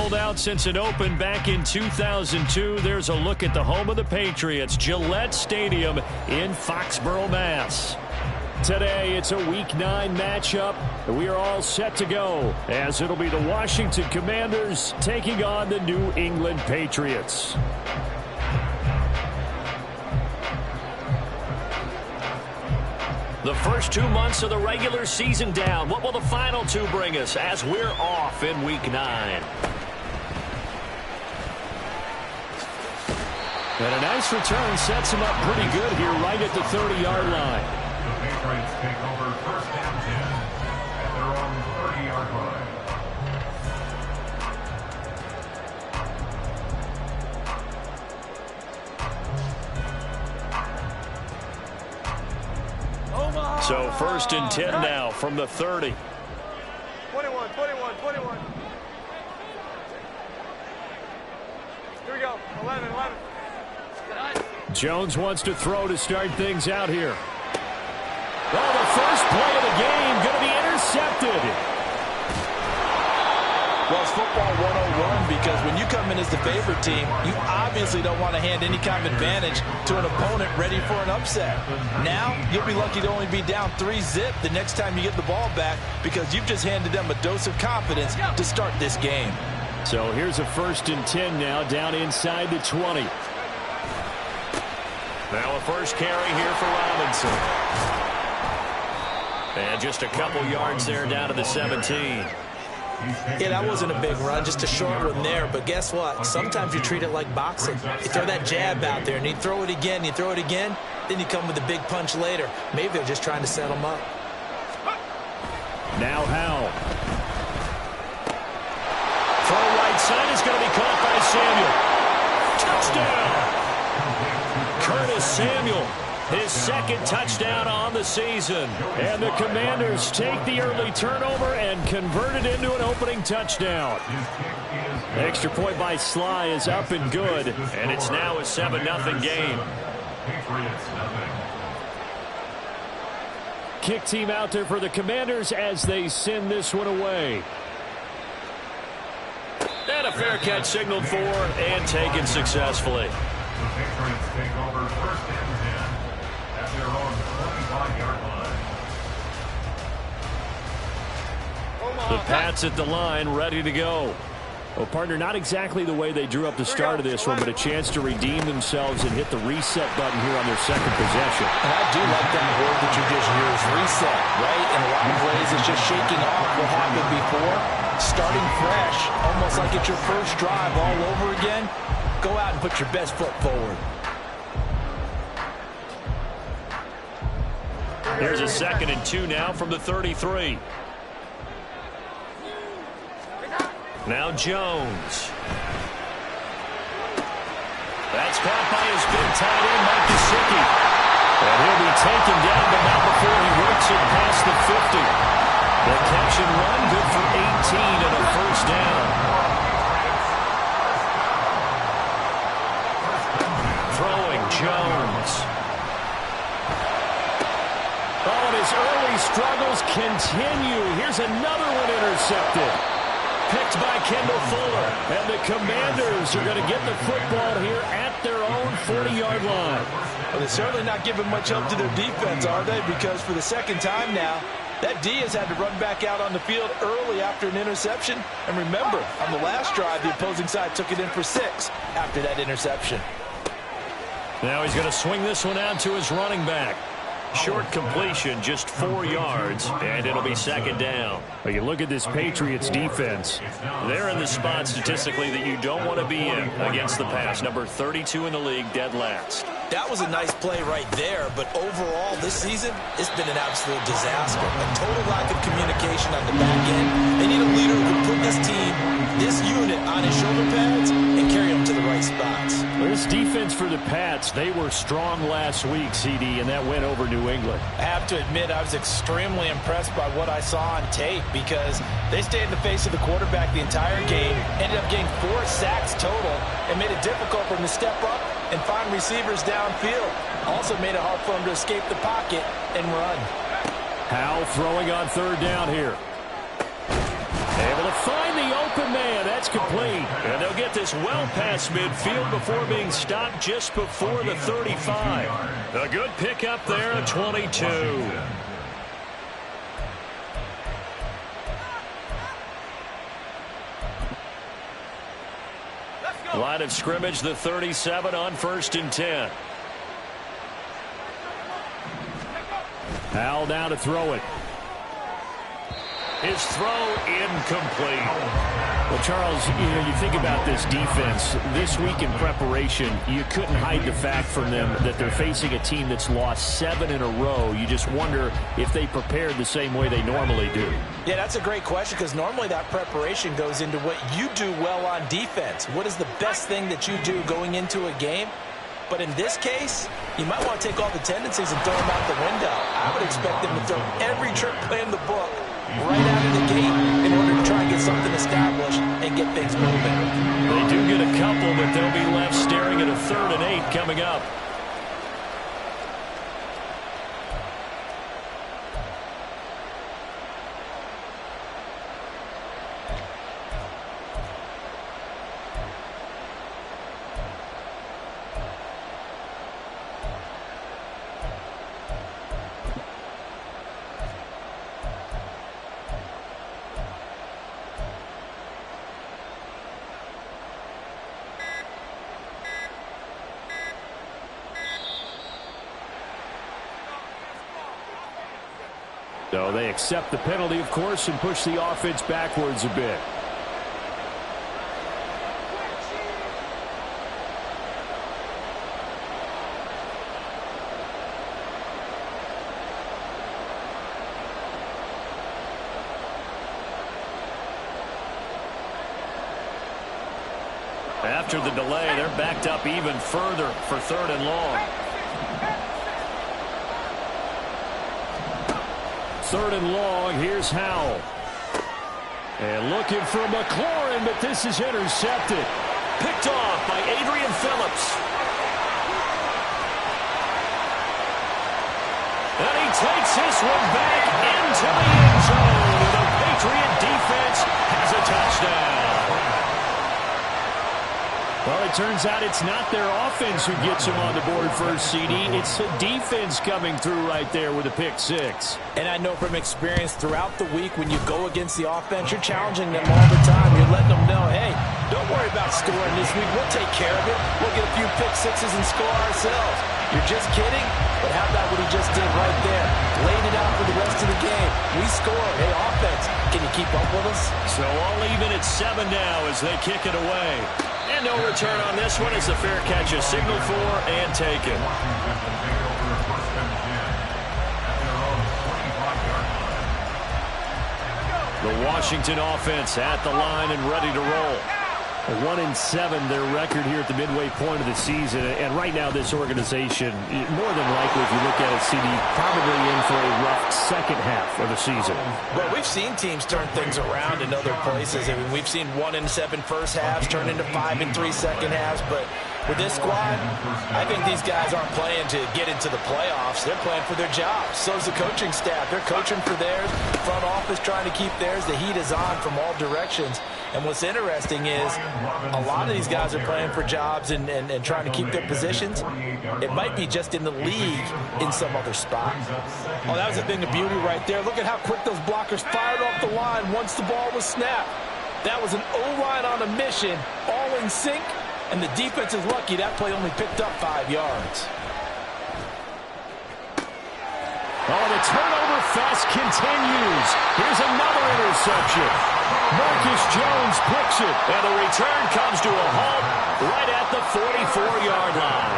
sold out since it opened back in 2002. There's a look at the home of the Patriots, Gillette Stadium in Foxborough, Mass. Today, it's a Week 9 matchup. We are all set to go, as it'll be the Washington Commanders taking on the New England Patriots. The first 2 months of the regular season down. What will the final 2 bring us as we're off in Week 9? And a nice return sets him up pretty good here right at the 30-yard line. The Patriots take over first down 10 at their own 30-yard line. So first and 10 now from the 30. 21. Here we go. 11. Jones wants to throw to start things out here. Oh, the first play of the game going to be intercepted. Well, it's football 101 because when you come in as the favorite team, you obviously don't want to hand any kind of advantage to an opponent ready for an upset. Now, you'll be lucky to only be down 3-zip the next time you get the ball back because you've just handed them a dose of confidence to start this game. So here's a first and 10 now down inside the 20. Now a first carry here for Robinson. And just a couple yards there down to the 17. Yeah, that wasn't a big run, just a short one there. But guess what? Sometimes you treat it like boxing. You throw that jab out there, and you throw it again, then you come with a big punch later. Maybe they're just trying to set them up. Now Howell. Throw right side is going to be caught by Samuel. Touchdown! Curtis Samuel. His second touchdown on the season. And the Commanders take the early turnover and convert it into an opening touchdown. Extra point by Sly is up and good. And it's now a 7-0 game. Kick team out there for the Commanders as they send this one away. And a fair catch signaled for and taken successfully. The Patriots take over first and 10 at their own 25-yard line. The Pats at the line, ready to go. Well, partner, not exactly the way they drew up the start of this one, but a chance to redeem themselves and hit the reset button here on their second possession. And I do like that word that you just used, reset, right? In a lot of ways, it's just shaking off what happened before, starting fresh, almost like it's your first drive all over again. Go out and put your best foot forward. Here's a 2nd and 2 now from the 33. Now Jones. That's caught by his big tight end, Mike Gesicki. And he'll be taken down, but not before he works it past the 50. The catch and run, good for 18 and a first down. Throwing Jones. Oh, and his early struggles continue. Here's another one intercepted. Picked by Kendall Fuller. And the Commanders are going to get the football here at their own 40-yard line. Well, they're certainly not giving much help to their defense, are they? Because for the second time now, that D has had to run back out on the field early after an interception. And remember, on the last drive, the opposing side took it in for 6 after that interception. Now he's going to swing this one out to his running back. Short completion, just 4 yards, and it'll be second down. Well, you look at this Patriots defense. They're in the spot statistically that you don't want to be in against the pass. Number 32 in the league, dead last. That was a nice play right there, but overall this season, it's been an absolute disaster. A total lack of communication on the back end. They need a leader who can put this team, this unit, on his shoulder pads and carry them to the right spots. Well, this defense for the Pats, they were strong last week, CD, and that went over New England. I have to admit, I was extremely impressed by what I saw on tape because they stayed in the face of the quarterback the entire game, ended up getting 4 sacks total, and made it difficult for him to step up and find receivers downfield. Also made it hard for him to escape the pocket and run. Howell throwing on third down here. Able to find the open open man. That's complete. And they'll get this well past midfield before being stopped just before the 35. A good pickup there at 22. Line of scrimmage, the 37 on 1st and 10. Howell now to throw it. His throw incomplete. Well, Charles, you think about this defense. This week in preparation, you couldn't hide the fact from them that they're facing a team that's lost 7 in a row. You just wonder if they prepared the same way they normally do. Yeah, that's a great question because normally that preparation goes into what you do well on defense. What is the best thing that you do going into a game? But in this case, you might want to take all the tendencies and throw them out the window. I would expect them to throw every trick play in the book right out of the gate in order to try and get something established and get things moving. They do get a couple, but they'll be left staring at a 3rd and 8 coming up. So they accept the penalty, of course, and push the offense backwards a bit. After the delay, they're backed up even further for 3rd and long. 3rd and long, here's Howell. And looking for McLaurin, but this is intercepted. Picked off by Adrian Phillips. And he takes this one back into the end zone. The Patriot defense has a touchdown. Well, it turns out it's not their offense who gets them on the board first, CD. It's the defense coming through right there with a pick 6. And I know from experience throughout the week when you go against the offense, you're challenging them all the time. You're letting them know, hey, don't worry about scoring this week. We'll take care of it. We'll get a few pick 6s and score ourselves. You're just kidding? But how about what he just did right there? Laid it out for the rest of the game. We scored. Hey, offense, can you keep up with us? So all even at 7 now as they kick it away. And no return on this one as the fair catch is signaled for and taken. The Washington offense at the line and ready to roll. 1-7 their record here at the midway point of the season. And right now this organization, more than likely if you look at it, CD, probably in for a rough second half of the season. Well, we've seen teams turn things around in other places. I mean, we've seen 1-7 first halves turn into 5-3 second halves. But with this squad, I think these guys aren't playing to get into the playoffs. They're playing for their jobs. So is the coaching staff. They're coaching for theirs. Front office trying to keep theirs. The heat is on from all directions. And what's interesting is a lot of these guys are playing for jobs and trying to keep their positions. It might be just in the league in some other spot. Oh, that was a thing of beauty right there. Look at how quick those blockers fired off the line once the ball was snapped. That was an O-line on a mission, all in sync, and the defense is lucky that play only picked up 5 yards. Oh, the turnover fest continues. Here's another interception. Marcus Jones picks it, and the return comes to a halt right at the 44-yard line.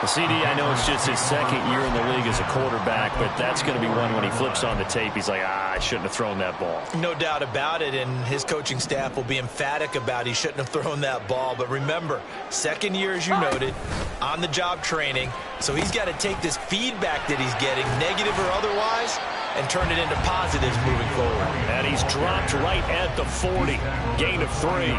CD, I know it's just his second year in the league as a quarterback, but that's going to be one when he flips on the tape. He's like, I shouldn't have thrown that ball. No doubt about it, and his coaching staff will be emphatic about he shouldn't have thrown that ball. But remember, second year, as you noted, on-the-job training, so he's got to take this feedback that he's getting, negative or otherwise, and turn it into positives moving forward. And he's dropped right at the 40. Gain of 3.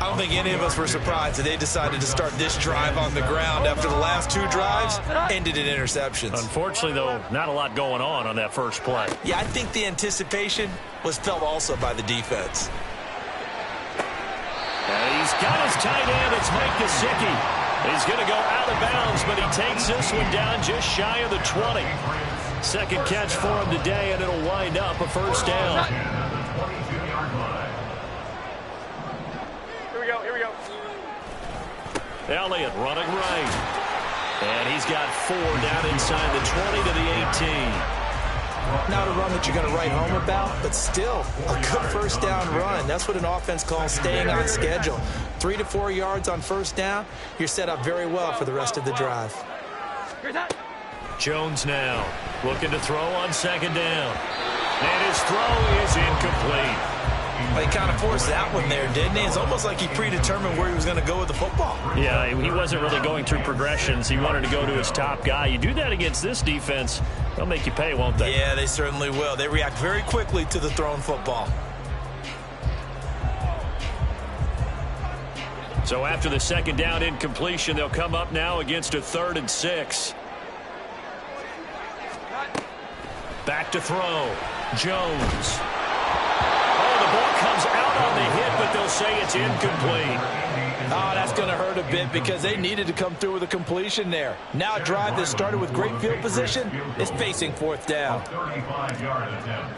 I don't think any of us were surprised that they decided to start this drive on the ground after the last 2 drives ended in interceptions. Unfortunately, though, not a lot going on that first play. Yeah, I think the anticipation was felt also by the defense. He's got his tight end. It's Mike Gesicki. He's going to go out of bounds, but he takes this one down just shy of the 20. Second catch for him today, and it'll wind up a first down. Here we go, here we go. Elliott running right. And he's got 4 down inside the 20 to the 18. Not a run that you're going to write home about, but still a good first down run. That's what an offense calls staying on schedule. 3 to 4 yards on first down. You're set up very well for the rest of the drive. Jones now looking to throw on second down. And his throw is incomplete. Well, he kind of forced that one there, didn't he? It's almost like he predetermined where he was going to go with the football. Yeah, he wasn't really going through progressions. He wanted to go to his top guy. You do that against this defense, they'll make you pay, won't they? Yeah, they certainly will. They react very quickly to the thrown football. So after the second down incompletion, they'll come up now against a 3rd and 6. Back to throw. Jones. Oh, the ball comes out on the hit, but they'll say it's incomplete. Oh, that's going to hurt a bit because they needed to come through with a completion there. Now a drive that started with great field position is facing 4th down. 35-yard attempt.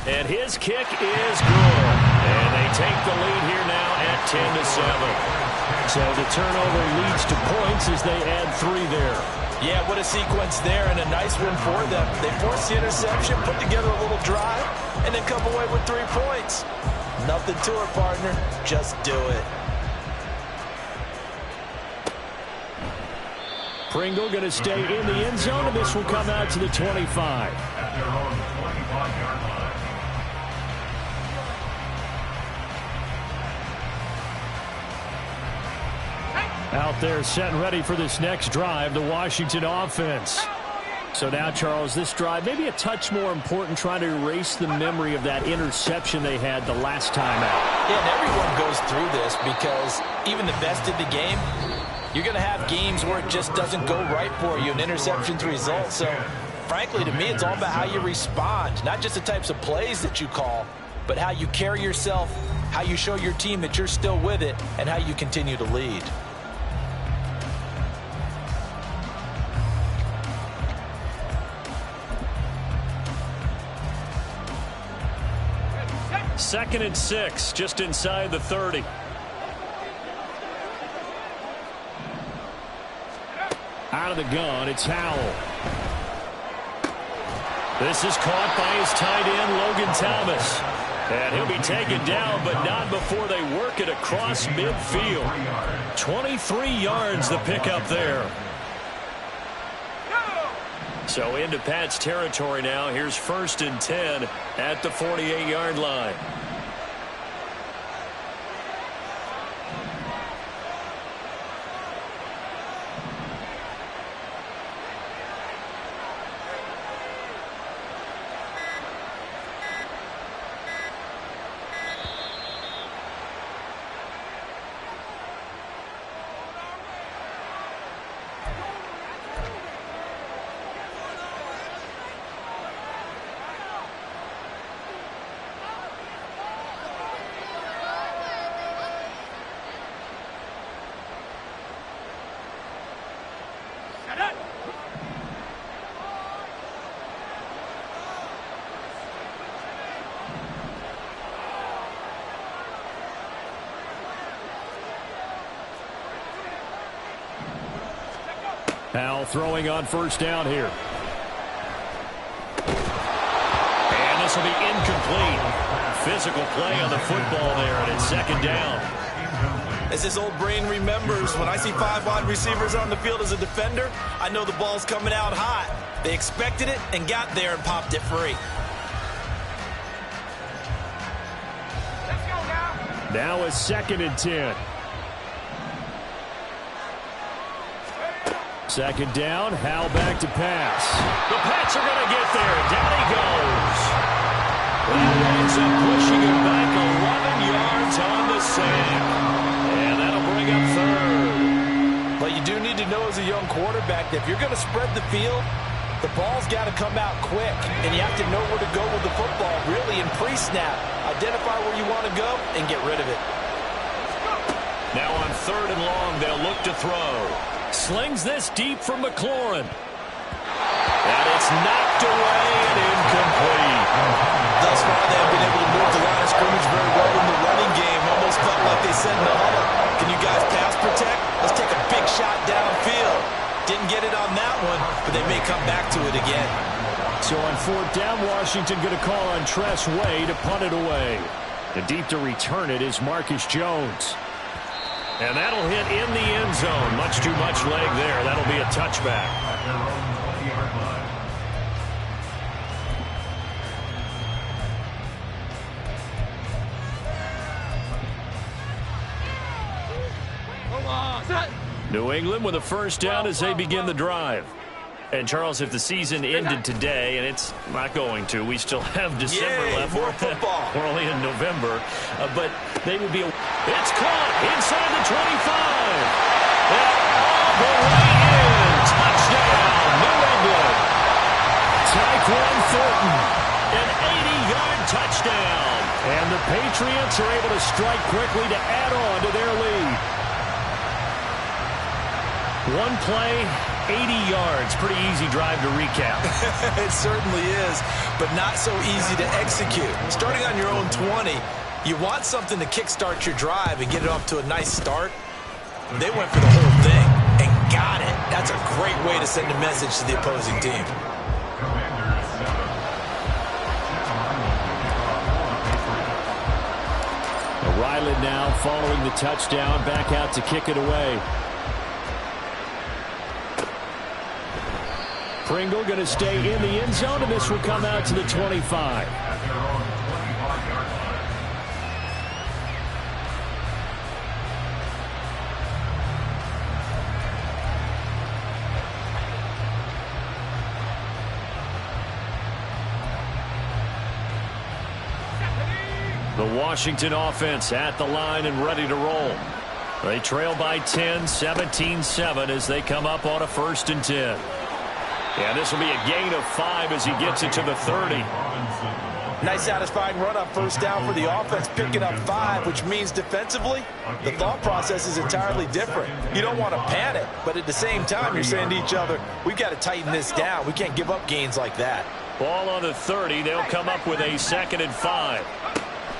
And his kick is good. And they take the lead here now at 10-7. So the turnover leads to points as they add 3 there. Yeah, what a sequence there, and a nice one for them. They forced the interception, put together a little drive, and then come away with 3 points. Nothing to it, partner. Just do it. Pringle going to stay in the end zone, and this will come out to the 25. At their own 25-yard line. Out there set and ready for this next drive, the Washington offense. So now, Charles, this drive maybe a touch more important, trying to erase the memory of that interception they had the last time out. Yeah, and everyone goes through this because even the best in the game, you're going to have games where it just doesn't go right for you, and interceptions result. So, frankly, to me, it's all about how you respond, not just the types of plays that you call, but how you carry yourself, how you show your team that you're still with it, and how you continue to lead. Second and 6, just inside the 30. Out of the gun, it's Howell. This is caught by his tight end, Logan Thomas. And he'll be taken down, but not before they work it across midfield. 23 yards the pickup there. So into Pat's territory now. Here's 1st and 10 at the 48-yard line. Howell throwing on 1st down here. And this will be incomplete. Physical play on the football there, and it's 2nd down. As his old brain remembers, when I see 5 wide receivers on the field as a defender, I know the ball's coming out hot. They expected it and got there and popped it free. Let's go now. Now a 2nd and 10. 2nd down, Howell back to pass. The Pats are going to get there. Down he goes. That ends up pushing him back 11 yards on the sack. And that'll bring up 3rd. But you do need to know as a young quarterback that if you're going to spread the field, The ball's got to come out quick, and you have to know where to go with the football, really, in pre-snap. Identify where you want to go and get rid of it. Now on 3rd and long, they'll look to throw. Slings this deep from McLaurin. And it's knocked away and incomplete. Thus far, they have been able to move the line of scrimmage very well in the running game. Almost felt like they said in the huddle, can you guys pass protect? Let's take a big shot downfield. Didn't get it on that one, but they may come back to it again. So on 4th down, Washington going to call on Tress Way to punt it away. The deep to return it is Marcus Jones. And that'll hit in the end zone. Much too much leg there. That'll be a touchback. At their own 20-yard line. New England with a first down as they begin the drive. And, Charles, if the season ended today, and it's not going to, we still have December left. More football. We're only in November. But they would be it's caught inside the 25. And all the way in. Touchdown, New England. Tyquan Thornton, an 80-yard touchdown. And the Patriots are able to strike quickly to add on to their lead. One play, 80 yards. Pretty easy drive to recap. It certainly is, but not so easy to execute. Starting on your own 20, you want something to kickstart your drive and get it off to a nice start. They went for the whole thing and got it. That's a great way to send a message to the opposing team. Ryland now following the touchdown, back out to kick it away. Pringle going to stay in the end zone, and this will come out to the 25. At their own 25-yard line. The Washington offense at the line and ready to roll. They trail by 10, 17-7 as they come up on a 1st and 10. And this will be a gain of 5 as he gets it to the 30. Nice satisfying run on 1st down for the offense, picking up 5, which means defensively, the thought process is entirely different. You don't want to panic, but at the same time, you're saying to each other, we've got to tighten this down. We can't give up gains like that. Ball on the 30. They'll come up with a 2nd and 5.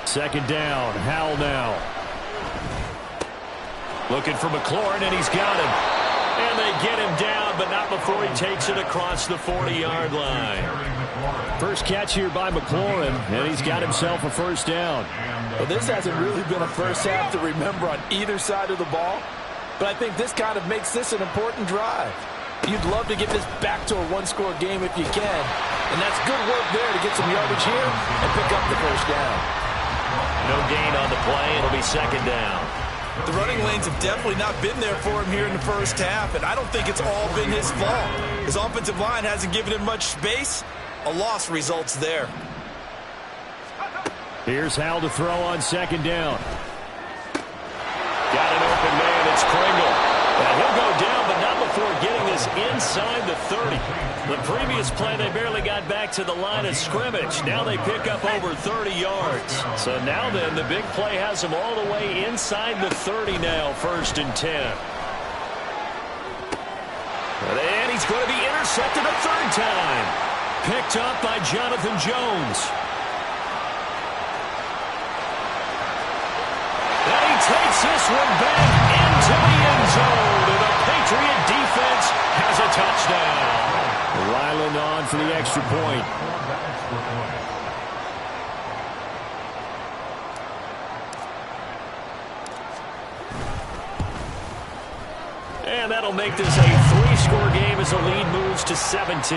2nd down. Howell now. Looking for McLaurin, and he's got him. And they get him down, but not before he takes it across the 40-yard line. First catch here by McLaurin, and he's got himself a 1st down. Well, this hasn't really been a first half to remember on either side of the ball, but I think this kind of makes this an important drive. You'd love to get this back to a one-score game if you can, and that's good work there to get some yardage here and pick up the 1st down. No gain on the play. It'll be 2nd down. The running lanes have definitely not been there for him here in the first half, and I don't think it's all been his fault. His offensive line hasn't given him much space. A loss results there. Here's Howell to throw on 2nd down. Got an open man. It's Pringle. And he'll go down, but not before getting this inside the 30. The previous play, they barely got back to the line of scrimmage. Now they pick up over 30 yards. So now then, the big play has them all the way inside the 30 now, 1st and 10. And he's going to be intercepted a 3rd time. Picked up by Jonathan Jones. And he takes this one back into the end zone. And the Patriot defense has a touchdown. Ryland on for the extra point. And that'll make this a 3-score game as the lead moves to 17.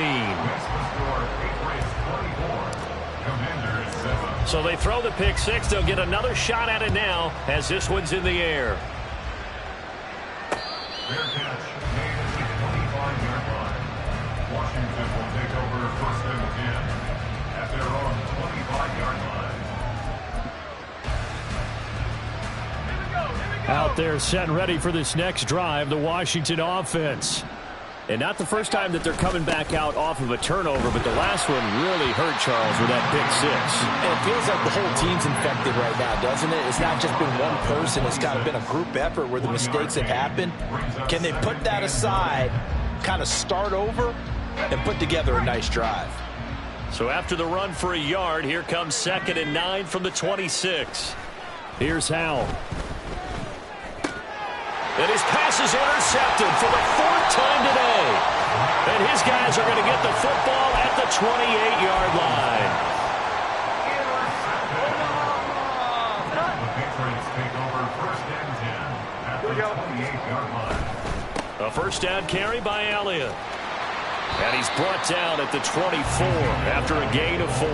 So they throw the pick 6. They'll get another shot at it now as this one's in the air. Fair catch made at the 25-yard line. Washington will take over 1st and 10 at their own 25-yard line. Out there set and ready for this next drive, the Washington offense. And not the first time that they're coming back out off of a turnover, but the last one really hurt Charles with that pick six. And it feels like the whole team's infected right now, doesn't it? It's not just been one person. It's kind of been a group effort where the mistakes have happened. Can they put that aside, kind of start over, and put together a nice drive? So after the run for a yard, here comes 2nd and 9 from the 26. Here's Howell. And his pass is intercepted for the 4th time today. And his guys are going to get the football at the 28-yard line. The Patriots take over 1st and 10 at the 28-yard line. A first down carry by Elliott. And he's brought down at the 24 after a gain of 4.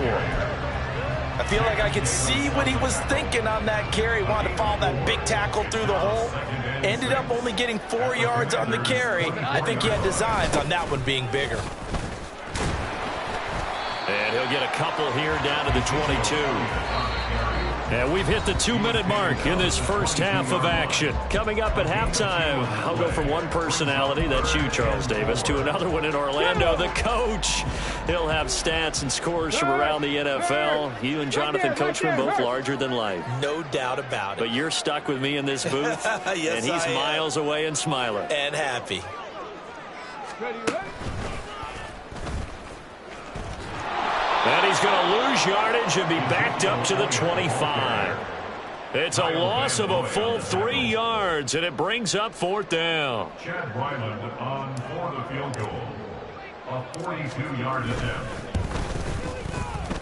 I feel like I could see what he was thinking on that carry. Wanted to follow that big tackle through the hole. Ended up only getting 4 yards on the carry. I think he had designs on that one being bigger. And he'll get a couple here down to the 22. And we've hit the 2-minute mark in this first half of action. Coming up at halftime, I'll go from one personality, that's you, Charles Davis, to another one in Orlando, the coach. He'll have stats and scores from around the NFL. You and Jonathan Coachman both larger than life. No doubt about it. But you're stuck with me in this booth, yes, and he's miles away and smiling. And happy. And he's going to lose yardage and be backed up to the 25. It's a loss of a full 3 yards, and it brings up 4th down. Chad Ryland on for the field goal. A 42-yard attempt.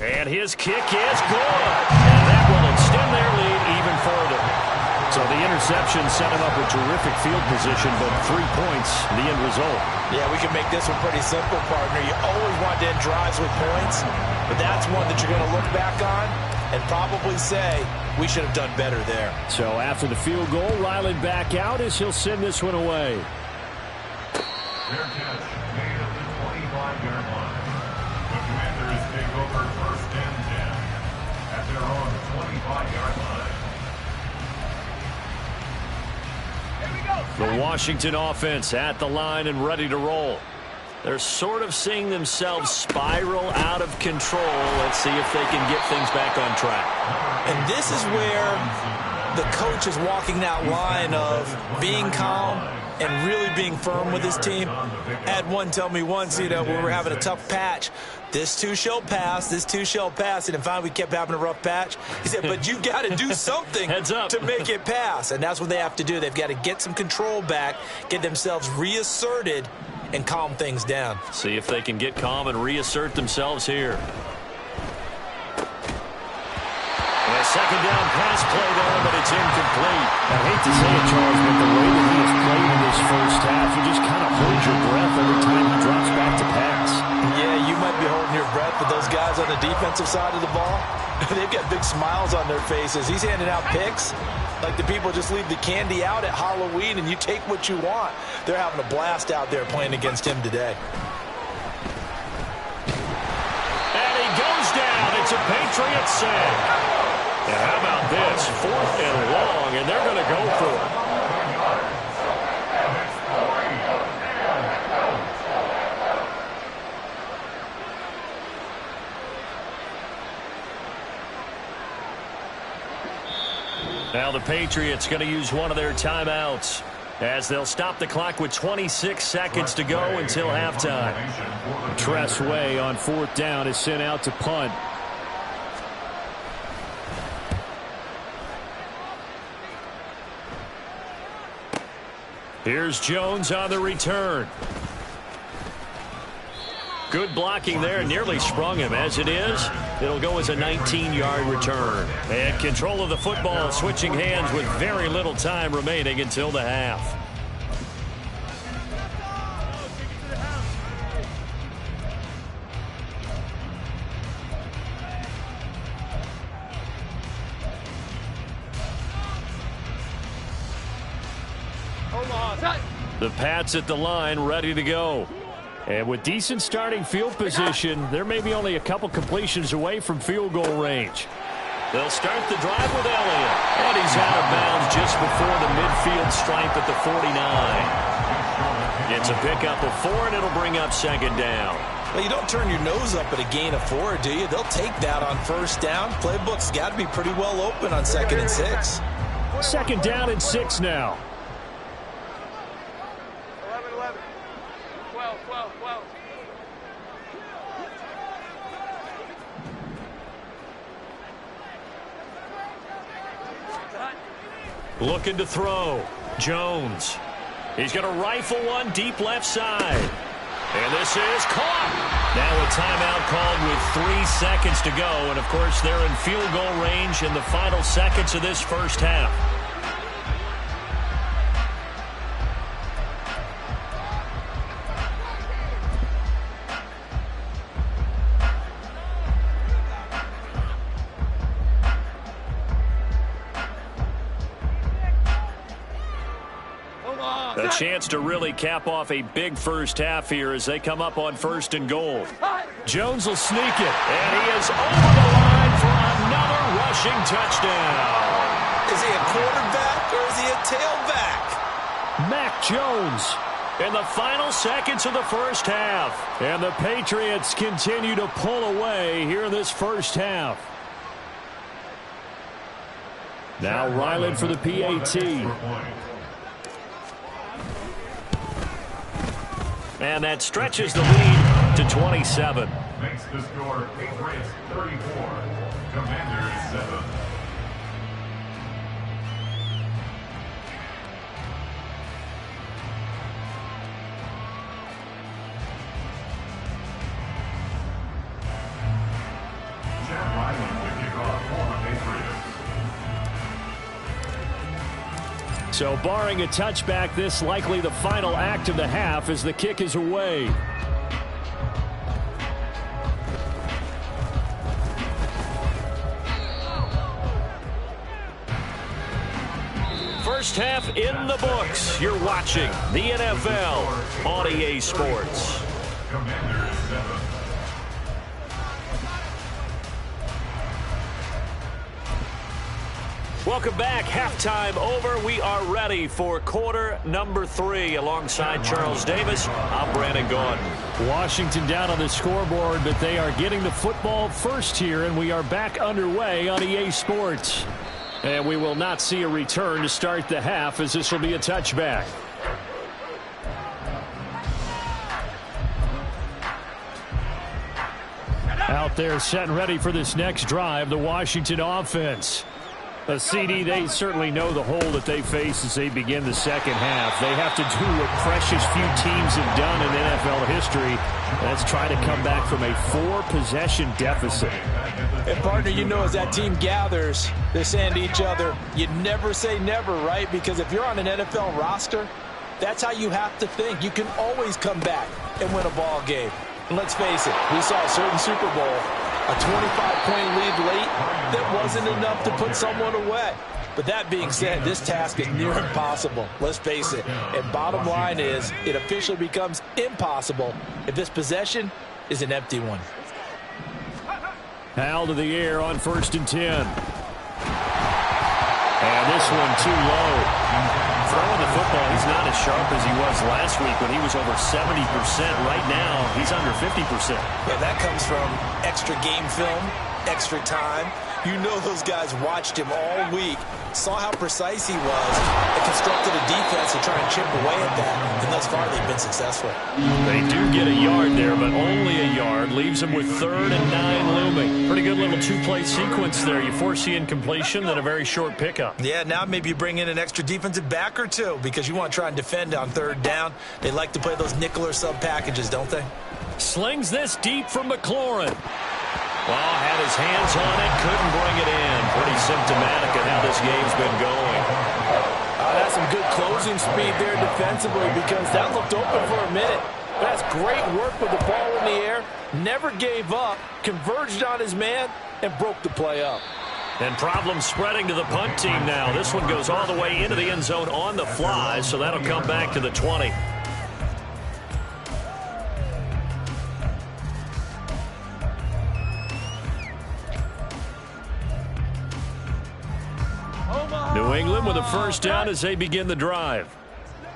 And his kick is good. And that will extend their lead even further. So the interception set him up with terrific field position, but 3 points, the end result. Yeah, we can make this one pretty simple, partner. You always want to end drives with points, but that's one that you're going to look back on and probably say, we should have done better there. So after the field goal, Ryland back out as he'll send this one away. Fair catch made at the 25-yard line. The Commanders take over 1st and 10 at their own 25-yard line. The Washington offense at the line and ready to roll. They're sort of seeing themselves spiral out of control. Let's see if they can get things back on track. And this is where the coach is walking that line of being calm and really being firm with his team. Had one tell me once, when we were having a tough patch, this too shall pass, this too shall pass. And finally, we kept having a rough patch. He said, but you got to do something to make it pass. And that's what they have to do. They've got to get some control back, get themselves reasserted, and calm things down. See if they can get calm and reassert themselves here. And a second down pass play there, but it's incomplete. I hate to say it, Charles, but the way that he has played in this first half, you just kind of hold your breath every time he drops back to pass. Yeah, you might be holding your breath, but those guys on the defensive side of the ball, they've got big smiles on their faces. He's handing out picks like the people just leave the candy out at Halloween and you take what you want. They're having a blast out there playing against him today. And he goes down. It's a Patriot sack. And how about this? 4th and long, and they're going to go for it. Now the Patriots going to use one of their timeouts as they'll stop the clock with 26 seconds to go until halftime. Tress Way on 4th down is sent out to punt. Here's Jones on the return. Good blocking there, nearly sprung him. As it is, it'll go as a 19-yard return. And control of the football, switching hands with very little time remaining until the half. The Pats at the line, ready to go. And with decent starting field position, there may be only a couple completions away from field goal range. They'll start the drive with Elliott. And he's out of bounds just before the midfield stripe at the 49. It's a pickup of 4, and it'll bring up second down. Well, you don't turn your nose up at a gain of 4, do you? They'll take that on first down. Playbook's got to be pretty well open on 2nd and 6. Second down and 6 now. 11, 12. Looking to throw. Jones. He's going to rifle one deep left side. And this is caught. Now a timeout called with 3 seconds to go. And, of course, they're in field goal range in the final seconds of this first half. A chance to really cap off a big first half here as they come up on 1st and goal. Jones will sneak it, and he is over the line for another rushing touchdown. Is he a quarterback or is he a tailback? Mac Jones in the final seconds of the first half. And the Patriots continue to pull away here in this first half. Now Ryland for the PAT. And that stretches the lead to 27. Makes the score Patriots 34, Commanders 7. Chad Ryland to kick off for the Patriots. So barring a touchback, this likely the final act of the half as the kick is away. First half in the books. You're watching the NFL on EA Sports. Commanders 7. Welcome back. Halftime over. We are ready for quarter number 3. Alongside Charles Davis, I'm Brandon Gordon. Washington down on the scoreboard, but they are getting the football first here, and we are back underway on EA Sports. And we will not see a return to start the half, as this will be a touchback. Out there set and ready for this next drive, the Washington offense. A CD, they certainly know the hole that they face as they begin the second half. They have to do what precious few teams have done in NFL history. That's try to come back from a 4-possession deficit. And, partner, you know as that team gathers, they're saying to each other, you never say never, right? Because if you're on an NFL roster, that's how you have to think. You can always come back and win a ball game. And let's face it, we saw a certain Super Bowl, a 25-point lead late that wasn't enough to put someone away. But that being said, this task is near impossible. Let's face it. And bottom line is, it officially becomes impossible if this possession is an empty one. Hal to the air on 1st and 10. And this one too low. Throwing the football, he's not as sharp as he was last week when he was over 70%. Right now, he's under 50%. Yeah, that comes from extra game film, extra time. You know those guys watched him all week, saw how precise he was, and constructed a defense to try and chip away at that. And thus far, they've been successful. They do get a yard there, but only a yard. Leaves them with 3rd and 9 looming. Pretty good little 2-play sequence there. You force the incompletion, then a very short pickup. Yeah, now maybe you bring in an extra defensive back or two because you want to try and defend on 3rd down. They like to play those nickel or sub packages, don't they? Slings this deep from McLaurin. Well, had his hands on it, couldn't bring it in. Pretty symptomatic of how this game's been going. That's some good closing speed there defensively because that looked open for a minute. That's great work with the ball in the air. Never gave up, converged on his man, and broke the play up. And problems spreading to the punt team now. This one goes all the way into the end zone on the fly, so that'll come back to the 20. New England with a first down as they begin the drive.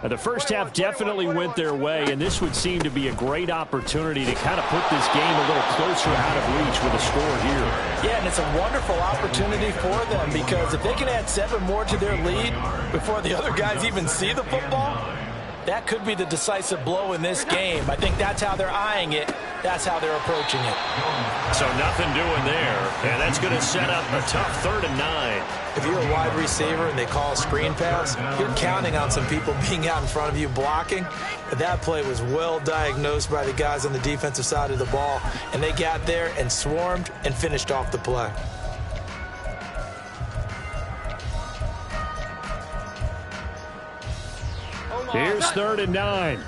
The first half definitely went their way, and this would seem to be a great opportunity to kind of put this game a little closer out of reach with a score here. Yeah, and it's a wonderful opportunity for them because if they can add 7 more to their lead before the other guys even see the football, that could be the decisive blow in this game. I think that's how they're eyeing it. That's how they're approaching it. So nothing doing there, and that's going to set up a tough 3rd and 9. If you're a wide receiver and they call a screen pass, you're counting on some people being out in front of you blocking. But that play was well diagnosed by the guys on the defensive side of the ball, and they got there and swarmed and finished off the play. Here's 3rd and 9.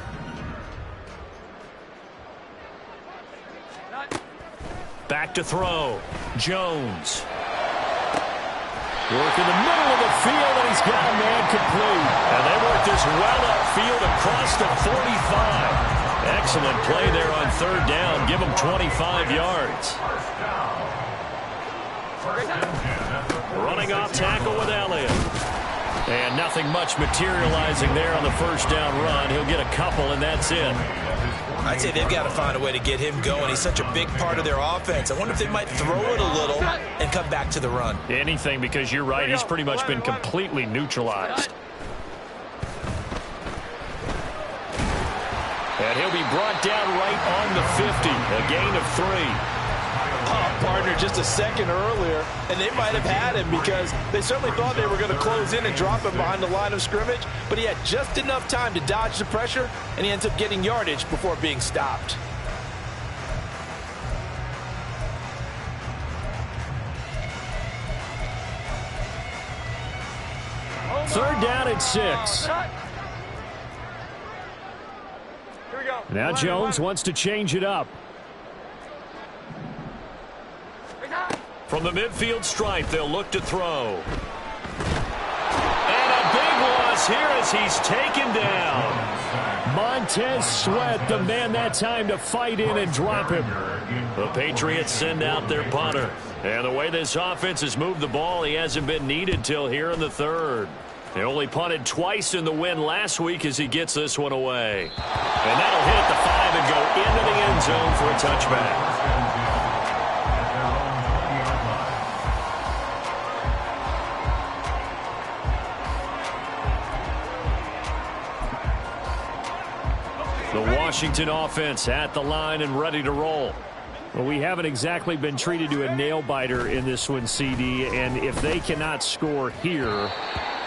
Back to throw. Jones. Work in the middle of the field, and he's got a man complete. And they work this well upfield across the 45. Excellent play there on 3rd down. Give them 25 yards. Running off tackle with Elliott. And nothing much materializing there on the 1st down run. He'll get a couple, and that's it. I'd say they've got to find a way to get him going. He's such a big part of their offense. I wonder if they might throw it a little and come back to the run. Anything, because you're right. He's pretty much been completely neutralized. And he'll be brought down right on the 50. A gain of 3. Partner just a second earlier, and they might have had him because they certainly thought they were going to close in and drop him behind the line of scrimmage, but he had just enough time to dodge the pressure, and he ends up getting yardage before being stopped. Third down at 6. Now Jones wants to change it up. From the midfield stripe, they'll look to throw. And a big loss here as he's taken down. Montez Sweat, the man that time to fight in and drop him. The Patriots send out their punter. And the way this offense has moved the ball, he hasn't been needed till here in the 3rd. They only punted twice in the win last week as he gets this one away. And that'll hit the 5 and go into the end zone for a touchback. The Washington offense at the line and ready to roll. Well, we haven't exactly been treated to a nail-biter in this one, CD, and if they cannot score here,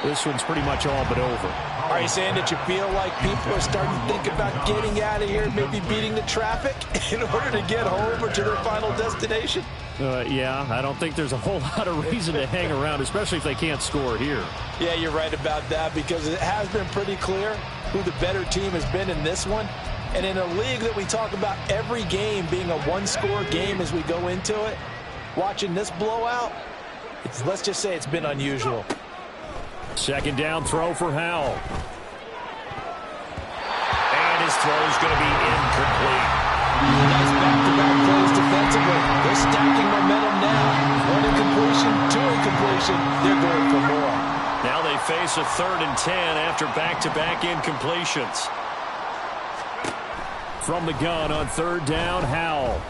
this one's pretty much all but over. Are you saying that you feel like people are starting to think about getting out of here, maybe beating the traffic in order to get home or to their final destination? Yeah, I don't think there's a whole lot of reason to hang around, especially if they can't score here. Yeah, you're right about that because it has been pretty clear who the better team has been in this one. And in a league that we talk about every game being a one-score game as we go into it, watching this blowout, let's just say it's been unusual. 2nd down throw for Howell. And his throw's going to be incomplete. Nice back-to-back plays defensively. They're stacking momentum now. 1 incompletion, 2 incompletion. They're going for more. Now they face a 3rd and 10 after back-to-back incompletions. From the gun on 3rd down, Howell.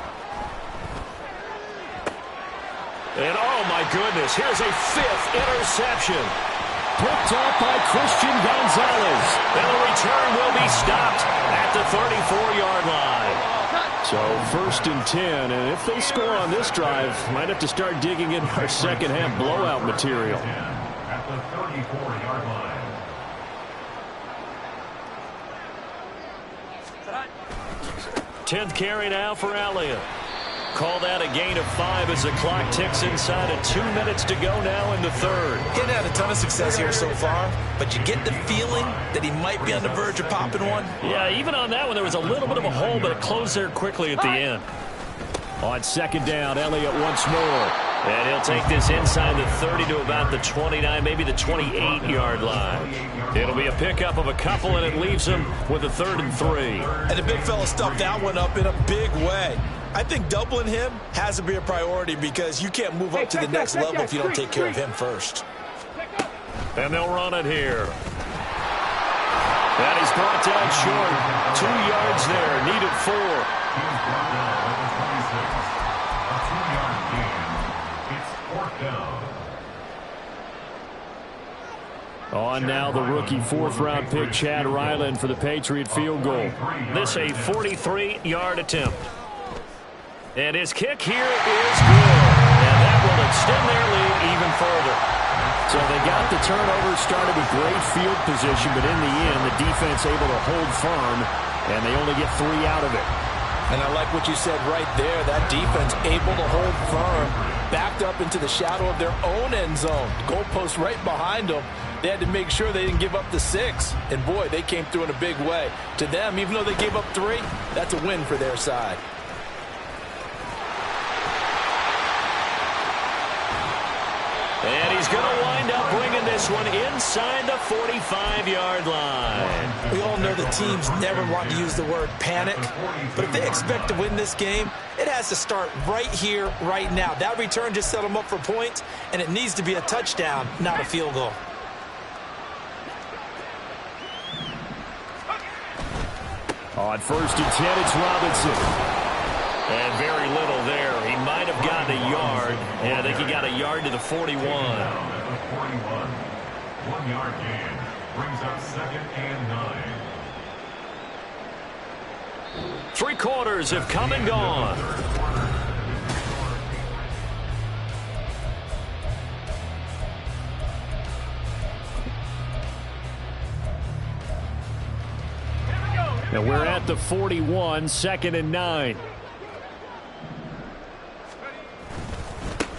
And oh my goodness, here's a 5th interception. Picked up by Christian Gonzalez. And the return will be stopped at the 34-yard line. So 1st and 10, and if they score on this drive, might have to start digging in our second half blowout material. At the 34-yard line. 10th carry now for Elliott. Call that a gain of 5 as the clock ticks inside of 2 minutes to go now in the 3rd. He hasn't had a ton of success here so far, but you get the feeling that he might be on the verge of popping one. Yeah, even on that one, there was a little bit of a hole, but it closed there quickly at the end. On 2nd down, Elliott once more. And he'll take this inside the 30 to about the 29, maybe the 28-yard line. It'll be a pickup of a couple, and it leaves him with a 3rd and 3. And the big fella stuffed that one up in a big way. I think doubling him has to be a priority because you can't move up to the next level if you don't take care of him first. And they'll run it here. And he's brought down short. 2 yards there. Needed 4. He was brought down at the 26. A 2-yard gain. It's 4th down. On now the rookie 4th-round pick, Chad Ryland, for the Patriot field goal. This a 43-yard attempt. And his kick here is good. And that will extend their lead even further. So they got the turnover, started with great field position, but in the end, the defense able to hold firm, and they only get 3 out of it. And I like what you said right there. That defense able to hold firm, backed up into the shadow of their own end zone. Goalpost right behind them. They had to make sure they didn't give up the 6. And, boy, they came through in a big way. To them, even though they gave up 3, that's a win for their side. And he's going to wind up bringing this one inside the 45-yard line. We all know the teams never want to use the word panic, but if they expect to win this game, it has to start right here, right now. That return just set them up for points, and it needs to be a touchdown, not a field goal. On 1st and 10, it's Robinson. And very little there. He might have gotten a yard. Yeah, I think he got a yard to the 41. 41. 1-yard gain. Brings up 2nd and 9. 3 quarters have come and gone. And we're at the 41, 2nd and 9.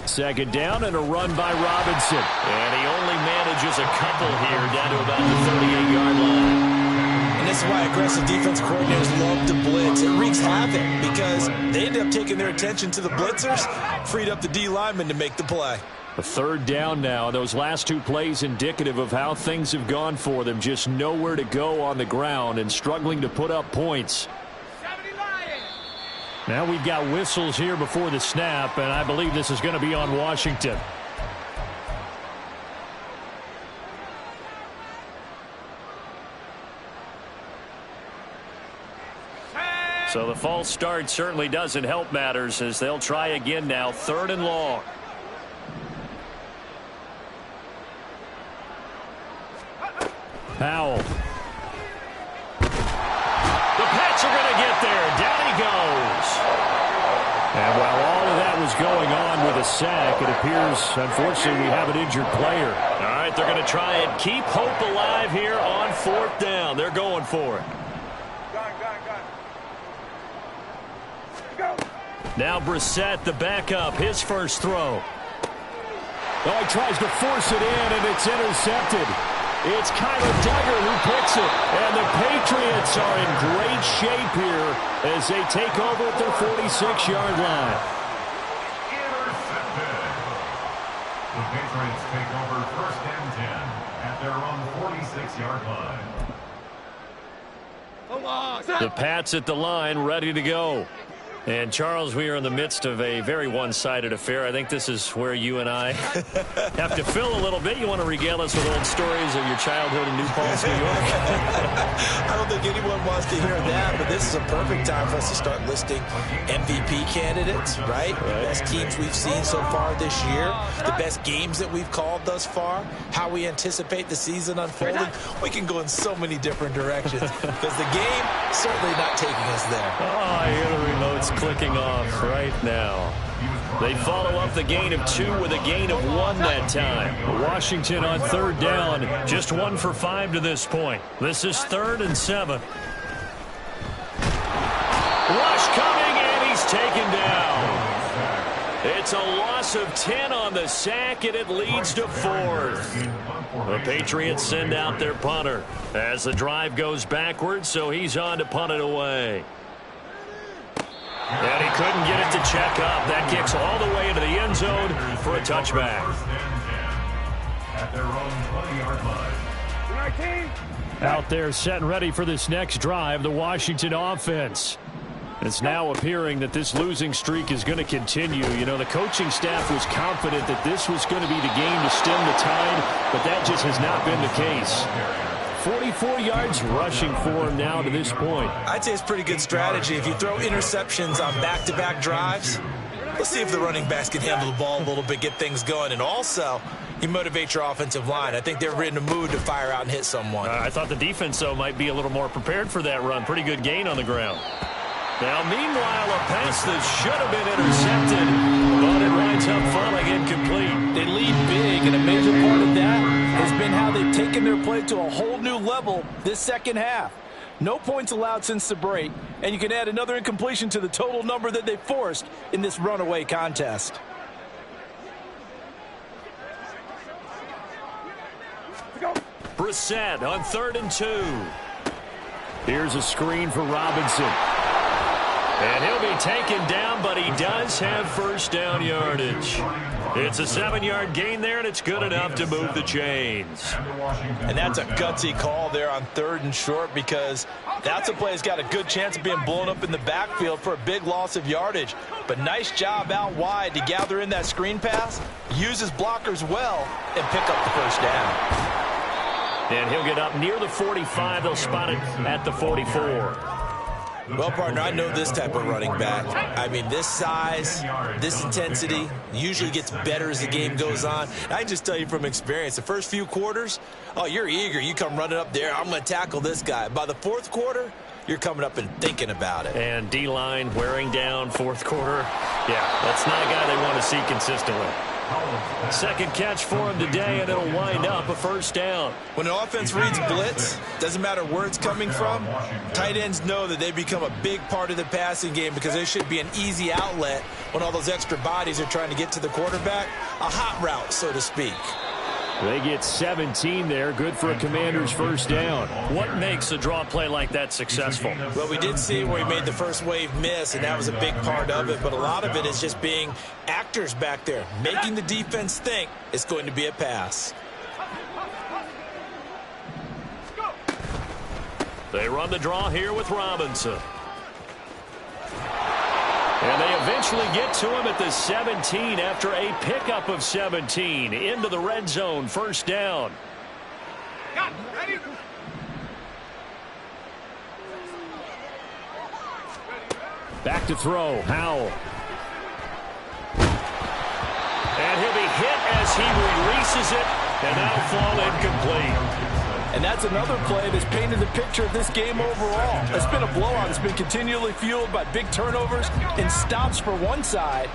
2nd down and a run by Robinson. And he only manages a couple here down to about the 38-yard line. And this is why aggressive defense coordinators love to blitz. It wreaks havoc because they end up taking their attention to the blitzers, freed up the D lineman to make the play. A 3rd down now. Those last 2 plays indicative of how things have gone for them. Just nowhere to go on the ground and struggling to put up points. Now we've got whistles here before the snap, and I believe this is going to be on Washington. So the false start certainly doesn't help matters as they'll try again now. 3rd and long. Powell. The Pats are going to get there. Down he goes. And while all of that was going on with a sack, it appears, unfortunately, we have an injured player. All right, they're going to try and keep hope alive here on 4th down. They're going for it. Now Brissett, the backup, his first throw. Oh, he tries to force it in, and it's intercepted. It's Kyler Duggar who picks it. And the Patriots are in great shape here as they take over at their 46-yard line. Intercepted. The Patriots take over 1st and 10 at their own 46-yard line. The Pats at the line, ready to go. And, Charles, we are in the midst of a very one-sided affair. I think this is where you and I have to fill a little bit. You want to regale us with old stories of your childhood in New Paltz, New York? I don't think anyone wants to hear that, but this is a perfect time for us to start listing MVP candidates, right? The best teams we've seen so far this year, the best games that we've called thus far, how we anticipate the season unfolding. We can go in so many different directions because the game certainly not taking us there. Oh, I hear the remote's clicking off right now. They follow up the gain of 2 with a gain of 1 that time. Washington on 3rd down, just 1 for 5 to this point. This is 3rd and 7. Rush coming, and he's taken down. It's a loss of 10 on the sack, and it leads to 4th. The Patriots send out their punter as the drive goes backwards, so he's on to punt it away. And he couldn't get it to check up. That kicks all the way into the end zone for a touchback. At their own 20-yard line. Out there set and ready for this next drive, the Washington offense. It's now appearing that this losing streak is going to continue. You know, the coaching staff was confident that this was going to be the game to stem the tide, but that just has not been the case. 44 yards rushing for him now to this point. I'd say it's pretty good strategy. If you throw interceptions on back-to-back drives, let's see if the running backs can handle the ball a little bit, get things going. And also, you motivate your offensive line. I think they're in a mood to fire out and hit someone. I thought the defense, though, might be a little more prepared for that run. Pretty good gain on the ground. Now, meanwhile, a pass that should have been intercepted, but it winds up falling incomplete. They lead big, and a major part of that has been how they've taken their play to a whole new level this second half. No points allowed since the break, and you can add another incompletion to the total number that they forced in this runaway contest. Brissett on 3rd and 2. Here's a screen for Robinson. And he'll be taken down, but he does have first down yardage. It's a 7-yard gain there, and it's good enough to move the chains. And that's a gutsy call there on 3rd and short, because that's a play that's got a good chance of being blown up in the backfield for a big loss of yardage. But nice job out wide to gather in that screen pass, use his blockers well, and pick up the first down. And he'll get up near the 45. They'll spot it at the 44. Well, partner, I know this type of running back. I mean, this size, this intensity usually gets better as the game goes on. I can just tell you from experience, the first few quarters, oh, you're eager. You come running up there, I'm going to tackle this guy. By the fourth quarter, you're coming up and thinking about it. And D-line wearing down fourth quarter. Yeah, that's not a guy they want to see consistently. Second catch for him today, and it'll wind up a first down. When an offense reads blitz, doesn't matter where it's coming from, tight ends know that they become a big part of the passing game, because there should be an easy outlet when all those extra bodies are trying to get to the quarterback. A hot route, so to speak. They get 17 there. Good for a Commander's first down. What makes a draw play like that successful? Well, we did see where he made the first wave miss, and that was a big part of it. But a lot of it is just being actors back there, making the defense think it's going to be a pass. They run the draw here with Robinson. And they eventually get to him at the 17 after a pickup of 17 into the red zone. First down. Ready? Back to throw. Howell. And he'll be hit as he releases it, and that'll fall incomplete. And that's another play that's painted the picture of this game overall. It's been a blowout. It's been continually fueled by big turnovers and stops for one side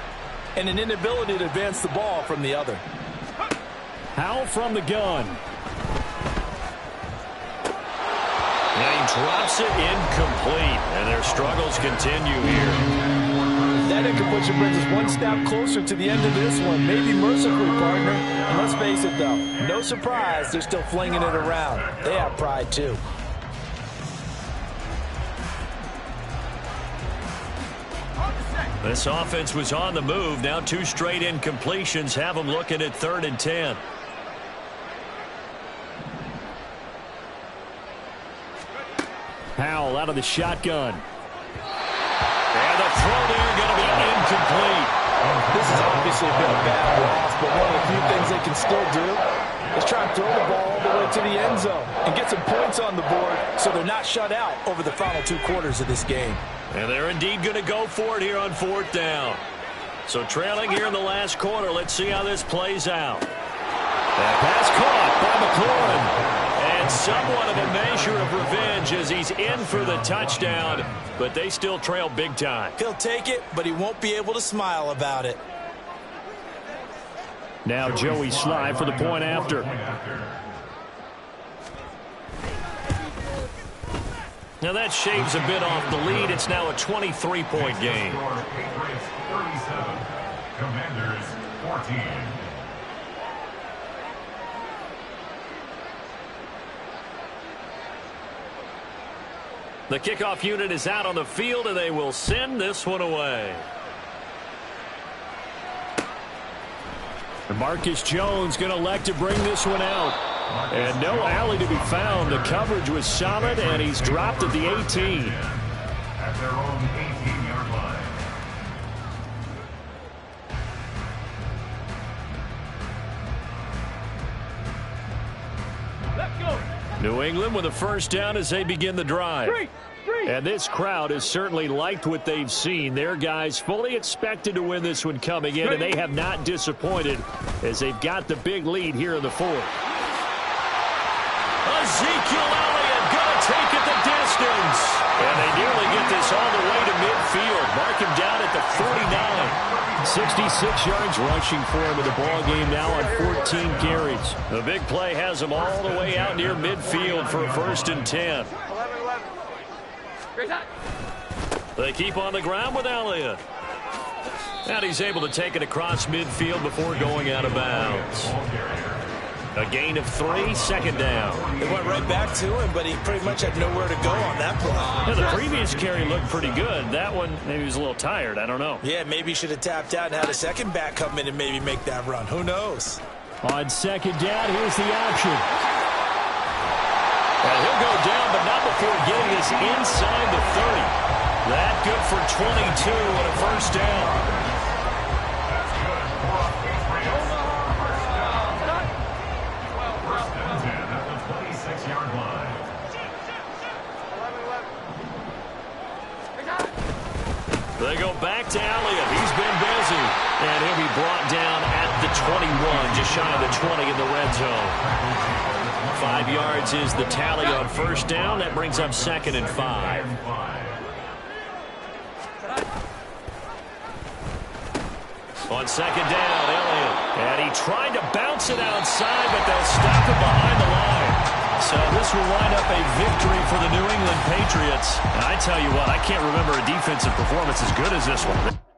and an inability to advance the ball from the other. Howell from the gun. Now he drops it incomplete, and their struggles continue here. That incompletion brings us one step closer to the end of this one. Maybe mercifully, partner. And let's face it, though, no surprise, they're still flinging it around. They have pride, too. This offense was on the move. Now 2 straight incompletions have them looking at 3rd and 10. Howell out of the shotgun. And the throw there going to be incomplete. This has obviously been a bad loss, but one of the few things they can still do is try and throw the ball all the way to the end zone and get some points on the board so they're not shut out over the final 2 quarters of this game. And they're indeed going to go for it here on 4th down. So trailing here in the last quarter, let's see how this plays out. That pass caught by McLaurin. And somewhat of a measure of revenge as he's in for the touchdown, but they still trail big time. He'll take it, but he won't be able to smile about it. Now Joey Slye for the point after. Now that shaves a bit off the lead. It's now a 23-point game. Patriots 37, Commanders 14. The kickoff unit is out on the field, and they will send this one away. And Marcus Jones going to elect to bring this one out. And no alley to be found. The coverage was solid, and he's dropped at the 18. At their own 18-yard line. Let's go. New England with a first down as they begin the drive. And this crowd has certainly liked what they've seen. Their guys fully expected to win this one coming in, and they have not disappointed as they've got the big lead here in the fourth. Ezekiel Elliott going to take it the distance. And they nearly get this all the way to midfield. Mark him down at the 49. 66 yards rushing for him in the ball game now on 14 carries. The big play has him all the way out near midfield for a 1st and 10. They keep on the ground with Elliott. And he's able to take it across midfield before going out of bounds. A gain of 3, 2nd down. It went right back to him, but he pretty much had nowhere to go on that play. Yeah, the previous carry looked pretty good. That one, maybe he was a little tired. I don't know. Yeah, maybe he should have tapped out and had a second back come in and maybe make that run. Who knows? On 2nd down, here's the option. And he'll go down, but not before getting this inside the 30. That good for 22 and a 1st down. They go back to Elliott. He's been busy. And he'll be brought down at the 21, just shy of the 20 in the red zone. 5 yards is the tally on 1st down. That brings up 2nd and 5. On 2nd down, Elliott. And he tried to bounce it outside, but they'll stop him behind the line. So this will wind up a victory for the New England Patriots. And I tell you what, I can't remember a defensive performance as good as this one.